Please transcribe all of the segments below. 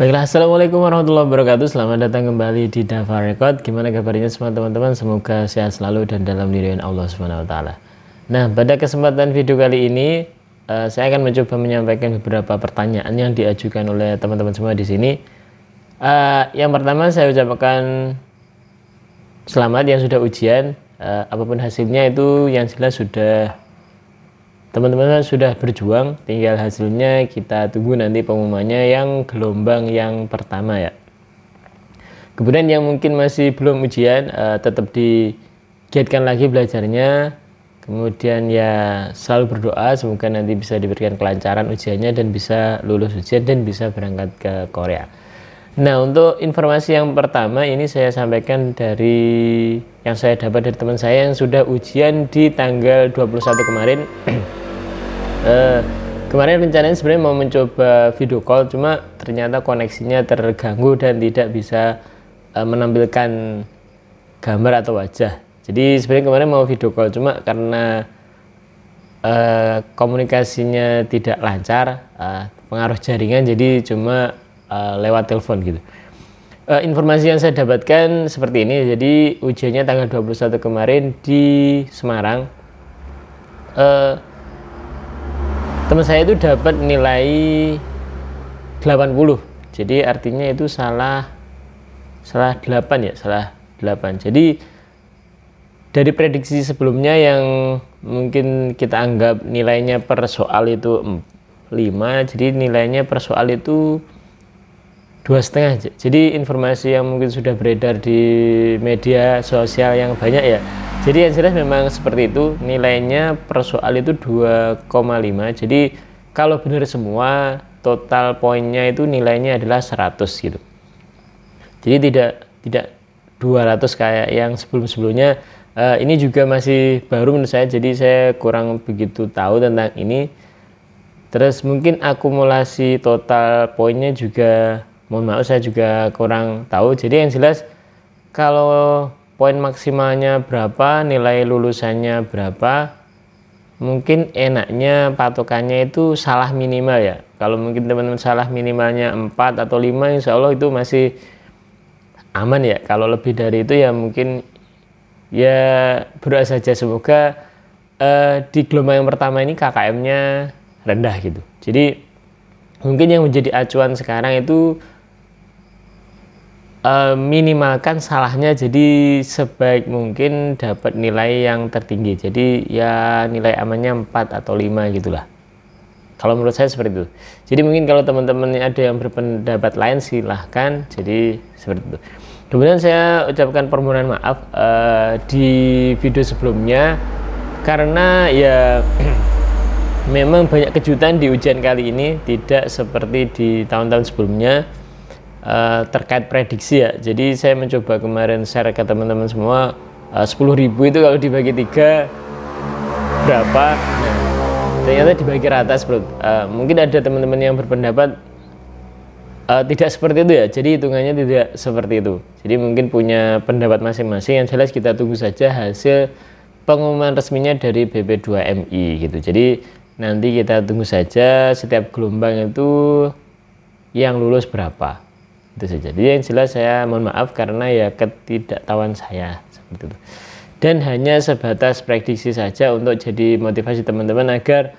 Baiklah, assalamualaikum warahmatullahi wabarakatuh. Selamat datang kembali di Dava Record. Gimana kabarnya semua teman-teman? Semoga sehat selalu dan dalam lindungan Allah Subhanahu Wa Taala. Nah, pada kesempatan video kali ini, saya akan mencoba menyampaikan beberapa pertanyaan yang diajukan oleh teman-teman semua di sini. Yang pertama, saya ucapkan selamat yang sudah ujian. Apapun hasilnya itu yang jelas sudah teman-teman sudah berjuang, tinggal hasilnya kita tunggu nanti pengumumannya yang gelombang yang pertama ya. Kemudian yang mungkin masih belum ujian, tetap digiatkan lagi belajarnya. Kemudian ya selalu berdoa semoga nanti bisa diberikan kelancaran ujiannya dan bisa lulus ujian dan bisa berangkat ke Korea. Nah, untuk informasi yang pertama ini saya sampaikan dari yang saya dapat dari teman saya yang sudah ujian di tanggal 21 kemarin. Kemarin rencananya sebenarnya mau mencoba video call, cuma ternyata koneksinya terganggu dan tidak bisa menampilkan gambar atau wajah. Jadi sebenarnya kemarin mau video call, cuma karena komunikasinya tidak lancar, pengaruh jaringan, jadi cuma lewat telepon gitu. Informasi yang saya dapatkan seperti ini. Jadi ujiannya tanggal 21 kemarin di Semarang. Teman saya itu dapat nilai 80. Jadi artinya itu salah 8 ya, salah 8. Jadi dari prediksi sebelumnya yang mungkin kita anggap nilainya per soal itu 5, jadi nilainya per soal itu 2,5. Jadi informasi yang mungkin sudah beredar di media sosial yang banyak ya. Jadi yang jelas memang seperti itu, nilainya per soal itu 2,5. Jadi kalau benar semua, total poinnya itu nilainya adalah 100 gitu. Jadi tidak 200 kayak yang sebelum-sebelumnya. Ini juga masih baru menurut saya, jadi saya kurang begitu tahu tentang ini. Terus mungkin akumulasi total poinnya juga, mohon maaf saya juga kurang tahu. Jadi yang jelas kalau poin maksimalnya berapa, nilai lulusannya berapa, mungkin enaknya patokannya itu salah minimal ya. Kalau mungkin teman-teman salah minimalnya 4 atau 5, insya Allah itu masih aman ya. Kalau lebih dari itu ya mungkin ya berdoa saja semoga di gelombang yang pertama ini KKM-nya rendah gitu. Jadi mungkin yang menjadi acuan sekarang itu minimalkan salahnya, jadi sebaik mungkin dapat nilai yang tertinggi. Jadi ya nilai amannya 4 atau 5 gitulah. Kalau menurut saya seperti itu. Jadi mungkin kalau teman-teman ada yang berpendapat lain silahkan. Jadi seperti itu. Kemudian saya ucapkan permohonan maaf di video sebelumnya karena ya memang banyak kejutan di ujian kali ini, tidak seperti di tahun-tahun sebelumnya. Terkait prediksi ya, jadi saya mencoba kemarin share ke teman-teman semua, 10.000 itu kalau dibagi 3 berapa. Nah, ternyata dibagi rata mungkin ada teman-teman yang berpendapat tidak seperti itu ya, jadi hitungannya tidak seperti itu. Jadi mungkin punya pendapat masing-masing. Yang jelas kita tunggu saja hasil pengumuman resminya dari BP2MI gitu. Jadi nanti kita tunggu saja setiap gelombang itu yang lulus berapa, itu saja. Jadi yang jelas saya mohon maaf karena ya ketidaktahuan saya seperti itu, dan hanya sebatas prediksi saja untuk jadi motivasi teman-teman agar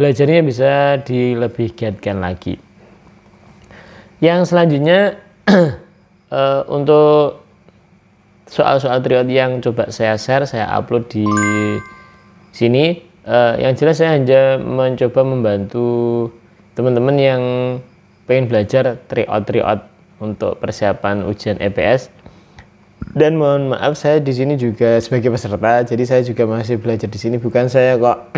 belajarnya bisa dilebih giatkan lagi. Yang selanjutnya untuk soal-soal triot yang coba saya share, saya upload di sini. Yang jelas saya hanya mencoba membantu teman-teman yang pengen belajar triot untuk persiapan ujian EPS. Dan mohon maaf saya di sini juga sebagai peserta, jadi saya juga masih belajar di sini, bukan saya kok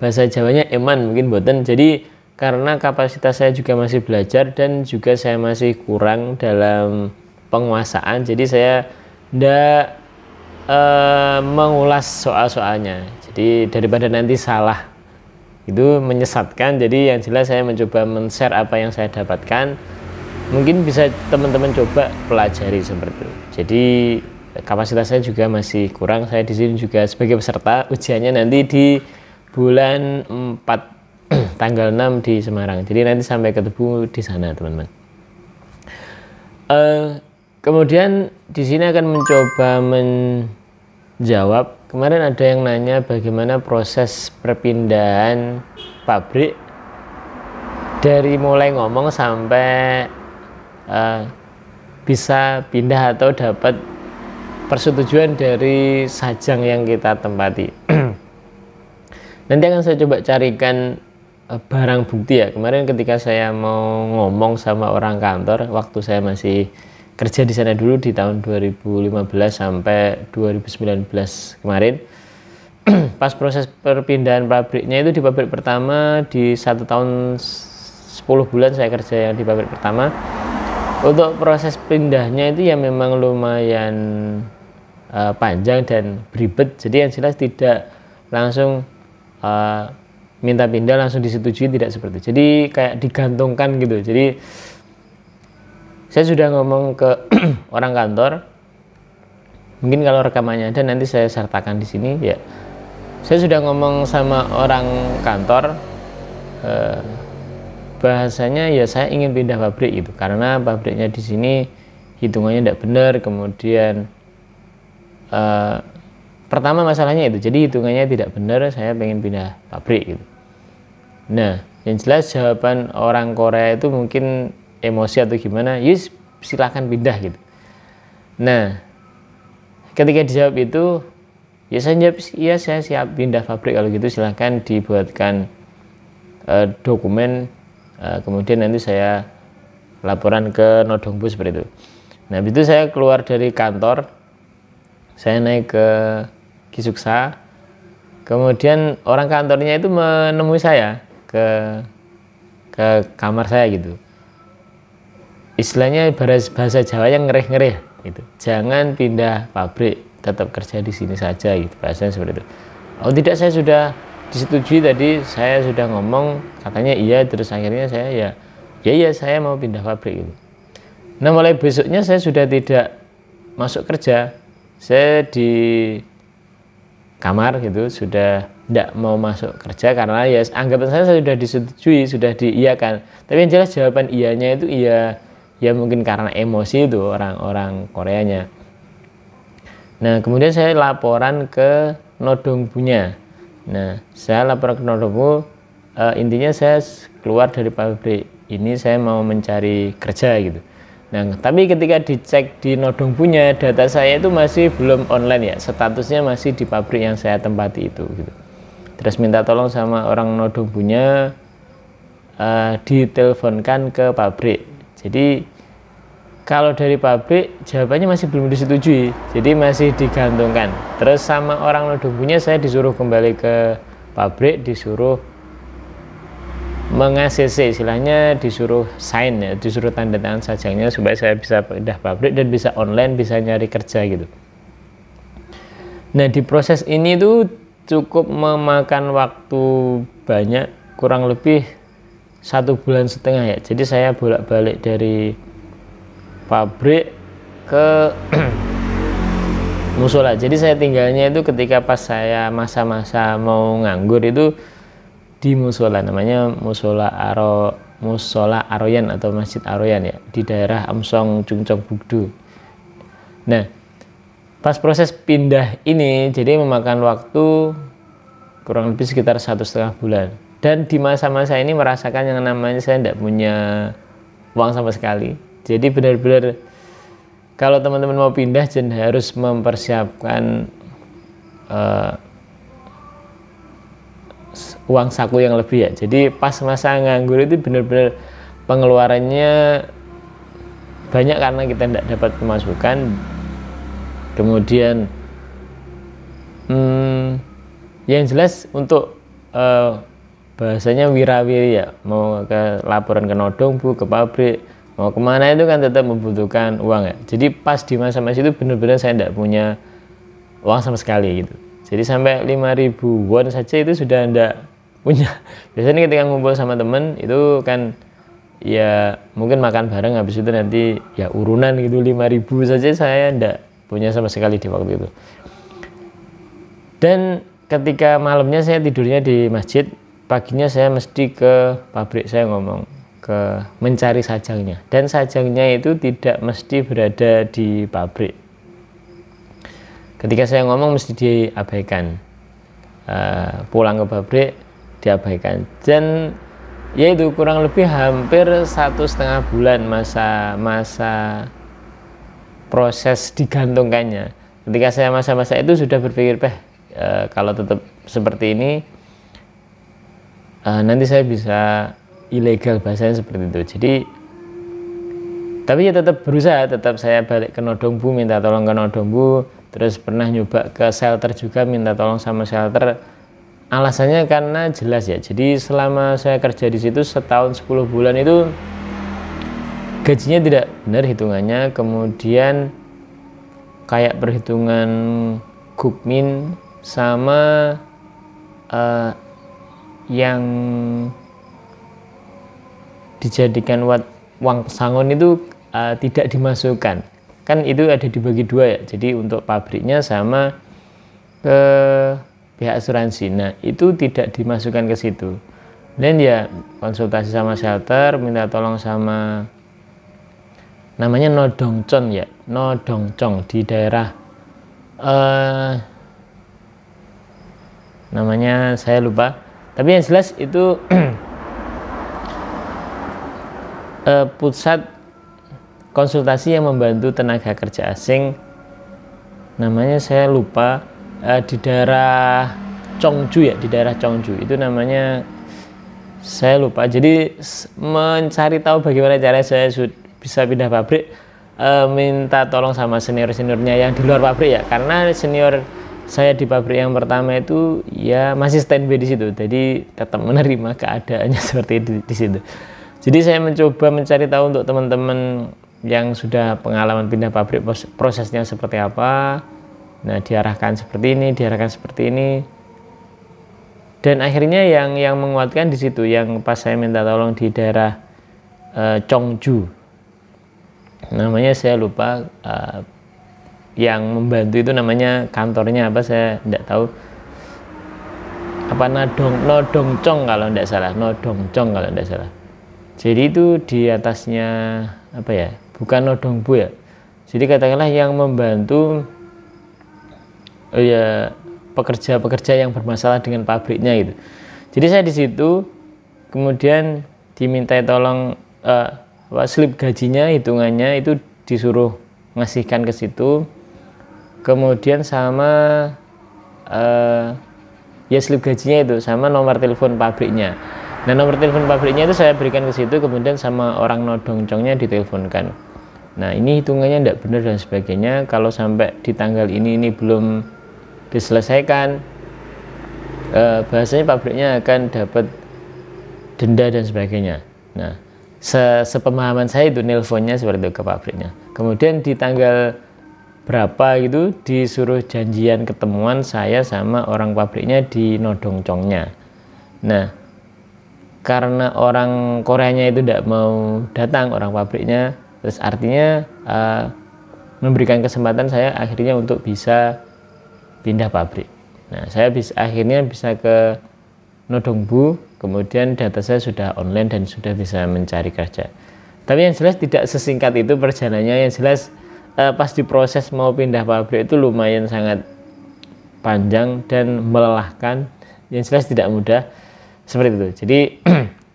bahasa Jawanya eman mungkin boten. Jadi karena kapasitas saya juga masih belajar dan juga saya masih kurang dalam penguasaan, jadi saya tidak mengulas soal-soalnya. Jadi daripada nanti salah itu menyesatkan, jadi yang jelas saya mencoba men-share apa yang saya dapatkan. Mungkin bisa teman-teman coba pelajari seperti itu. Jadi kapasitas saya juga masih kurang. Saya di sini juga sebagai peserta, ujiannya nanti di bulan 4 tanggal 6 di Semarang. Jadi nanti sampai ketemu di sana teman-teman. Kemudian di sini akan mencoba menjawab, kemarin ada yang nanya bagaimana proses perpindahan pabrik dari mulai ngomong sampai bisa pindah atau dapat persetujuan dari sajang yang kita tempati. Nanti akan saya coba carikan barang bukti ya. Kemarin ketika saya mau ngomong sama orang kantor, waktu saya masih kerja di sana dulu di tahun 2015 sampai 2019 kemarin, pas proses perpindahan pabriknya itu di pabrik pertama di 1 tahun 10 bulan saya kerja yang di pabrik pertama. Untuk proses pindahnya itu ya memang lumayan panjang dan beribet. Jadi yang jelas tidak langsung minta pindah langsung disetujui, tidak seperti itu. Jadi kayak digantungkan gitu. Jadi saya sudah ngomong ke orang kantor, mungkin kalau rekamannya ada nanti saya sertakan di sini ya. Saya sudah ngomong sama orang kantor, bahasanya ya saya ingin pindah pabrik gitu, karena pabriknya di sini hitungannya tidak benar. Kemudian pertama masalahnya itu, jadi hitungannya tidak benar, saya pengen pindah pabrik gitu. Nah, yang jelas jawaban orang Korea itu mungkin emosi atau gimana, yus silakan pindah gitu. Nah, ketika dijawab itu, ya saya jawab, iya saya siap pindah pabrik, kalau gitu silakan dibuatkan dokumen, kemudian nanti saya laporan ke Nodongbu seperti itu. Nah, habis itu saya keluar dari kantor, saya naik ke Gisuksa, kemudian orang kantornya itu menemui saya ke kamar saya gitu. Istilahnya bahasa Jawa yang ngereh-ngereh gitu. Jangan pindah pabrik, tetap kerja di sini saja gitu, bahasanya seperti itu. Oh tidak, saya sudah disetujui tadi, saya sudah ngomong, katanya iya, terus akhirnya saya ya saya mau pindah pabrik gitu. Nah, mulai besoknya saya sudah tidak masuk kerja. Saya di kamar gitu, sudah tidak mau masuk kerja karena ya anggapan saya sudah disetujui, sudah diiyakan. Tapi yang jelas jawaban iyanya itu ya mungkin karena emosi itu orang-orang Koreanya. Nah, kemudian saya laporan ke Nodongbunya. Nah, saya laporan ke Nodongbu, intinya saya keluar dari pabrik ini, saya mau mencari kerja gitu. Nah, tapi ketika dicek di Nodongbunya, data saya itu masih belum online ya, statusnya masih di pabrik yang saya tempati itu gitu. Terus minta tolong sama orang Nodongbunya, diteleponkan ke pabrik. Jadi kalau dari pabrik jawabannya masih belum disetujui, jadi masih digantungkan. Terus sama orang Nodongbunya saya disuruh kembali ke pabrik, disuruh meng-ACC, istilahnya disuruh sign ya, disuruh tanda tangan sajangnya supaya saya bisa pindah pabrik dan bisa online, bisa nyari kerja gitu. Nah, di proses ini tuh cukup memakan waktu banyak, kurang lebih 1,5 bulan ya. Jadi saya bolak-balik dari pabrik ke musola. Jadi saya tinggalnya itu ketika pas saya masa-masa mau nganggur itu di musola, namanya musola Aroyan atau Masjid Aroyan ya, di daerah Amsong Chungcheong Bugdo. Nah, pas proses pindah ini jadi memakan waktu kurang lebih sekitar 1,5 bulan. Dan di masa-masa ini merasakan yang namanya saya tidak punya uang sama sekali. Jadi benar-benar kalau teman-teman mau pindah jadi harus mempersiapkan uang saku yang lebih ya. Jadi pas masa nganggur itu benar-benar pengeluarannya banyak karena kita tidak dapat pemasukan. Kemudian yang jelas untuk bahasanya wirawiri ya, mau ke laporan ke Nodongbu, ke pabrik, mau kemana itu kan tetap membutuhkan uang ya. Jadi pas di masa-masa itu benar-benar saya tidak punya uang sama sekali gitu. Jadi sampai 5.000 won saja itu sudah tidak punya. Biasanya ketika ngumpul sama temen itu kan ya mungkin makan bareng, habis itu nanti ya urunan gitu, 5.000 saja saya tidak punya sama sekali di waktu itu. Dan ketika malamnya saya tidurnya di masjid, paginya saya mesti ke pabrik, saya ngomong ke mencari sajangnya, dan sajangnya itu tidak mesti berada di pabrik. Ketika saya ngomong mesti diabaikan, pulang ke pabrik diabaikan, dan yaitu kurang lebih hampir 1,5 bulan masa proses digantungkannya. Ketika saya masa-masa itu sudah berpikir, kalau tetap seperti ini nanti saya bisa ilegal, bahasanya seperti itu. Jadi tapi ya tetap berusaha, tetap saya balik ke Nodongbu, minta tolong ke Nodongbu, terus pernah nyoba ke shelter juga, minta tolong sama shelter. Alasannya karena jelas ya, jadi selama saya kerja di situ setahun 10 bulan itu gajinya tidak benar hitungannya, kemudian kayak perhitungan Gukmin sama yang dijadikan uang pesangon itu tidak dimasukkan, kan itu ada dibagi dua ya, jadi untuk pabriknya sama ke pihak asuransi. Nah itu tidak dimasukkan ke situ, dan ya konsultasi sama shelter, minta tolong sama namanya Nodongcon ya, Nodongcong di daerah namanya saya lupa, tapi yang jelas itu pusat konsultasi yang membantu tenaga kerja asing, namanya saya lupa, di daerah Chongju ya, di daerah Chongju itu namanya saya lupa. Jadi mencari tahu bagaimana cara saya bisa pindah pabrik, minta tolong sama senior-seniornya yang di luar pabrik ya, karena senior saya di pabrik yang pertama itu ya masih standby di situ, jadi tetap menerima keadaannya seperti itu di situ. Jadi saya mencoba mencari tahu untuk teman-teman yang sudah pengalaman pindah pabrik, prosesnya seperti apa. Nah diarahkan seperti ini, diarahkan seperti ini, dan akhirnya yang menguatkan di situ, yang pas saya minta tolong di daerah Chongju, namanya saya lupa, yang membantu itu namanya kantornya apa saya tidak tahu, apa Nodongcong kalau tidak salah, Nodongcong kalau tidak salah. Jadi itu di atasnya apa ya, bukan Nodongbu ya, jadi katakanlah yang membantu ya pekerja-pekerja yang bermasalah dengan pabriknya gitu. Jadi saya di situ kemudian dimintai tolong slip gajinya, hitungannya itu disuruh ngasihkan ke situ, kemudian sama ya slip gajinya itu sama nomor telepon pabriknya. Nah nomor telepon pabriknya itu saya berikan ke situ, kemudian sama orang Nodongcongnya diteleponkan. Nah ini hitungannya tidak benar dan sebagainya, kalau sampai di tanggal ini belum diselesaikan, bahasanya pabriknya akan dapat denda dan sebagainya. Nah sepemahaman saya itu nelponnya seperti itu ke pabriknya. Kemudian di tanggal berapa gitu disuruh janjian ketemuan saya sama orang pabriknya di Nodongcongnya. Nah karena orang Koreanya itu tidak mau datang, orang pabriknya, terus artinya memberikan kesempatan saya akhirnya untuk bisa pindah pabrik. Nah saya akhirnya bisa ke Nodongbu, kemudian data saya sudah online dan sudah bisa mencari kerja. Tapi yang jelas tidak sesingkat itu perjalanannya, yang jelas pas diproses mau pindah pabrik itu lumayan sangat panjang dan melelahkan, yang jelas tidak mudah seperti itu. Jadi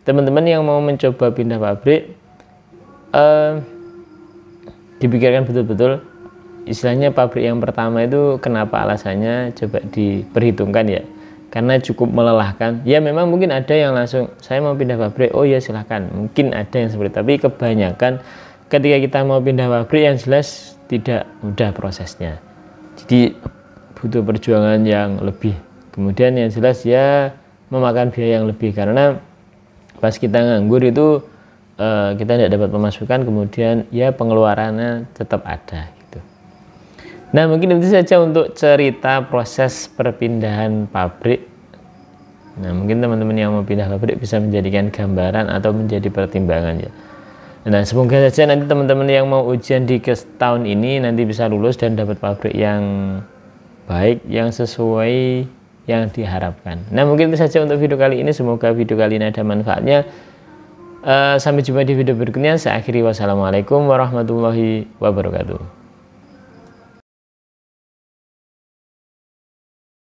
teman-teman yang mau mencoba pindah pabrik, dipikirkan betul-betul, istilahnya pabrik yang pertama itu kenapa, alasannya coba diperhitungkan ya, karena cukup melelahkan. Ya memang mungkin ada yang langsung saya mau pindah pabrik, oh ya silahkan, mungkin ada yang seperti itu. Tapi kebanyakan ketika kita mau pindah pabrik yang jelas tidak mudah prosesnya, jadi butuh perjuangan yang lebih, kemudian yang jelas ya memakan biaya yang lebih, karena pas kita nganggur itu kita tidak dapat pemasukan, kemudian ya pengeluarannya tetap ada gitu. Nah mungkin itu saja untuk cerita proses perpindahan pabrik. Nah mungkin teman-teman yang mau pindah pabrik bisa menjadikan gambaran atau menjadi pertimbangan ya. Nah semoga saja nanti teman-teman yang mau ujian di tahun ini nanti bisa lulus dan dapat pabrik yang baik, yang sesuai yang diharapkan. Nah, mungkin itu saja untuk video kali ini. Semoga video kali ini ada manfaatnya. Sampai jumpa di video berikutnya. Saya akhiri, wassalamualaikum warahmatullahi wabarakatuh.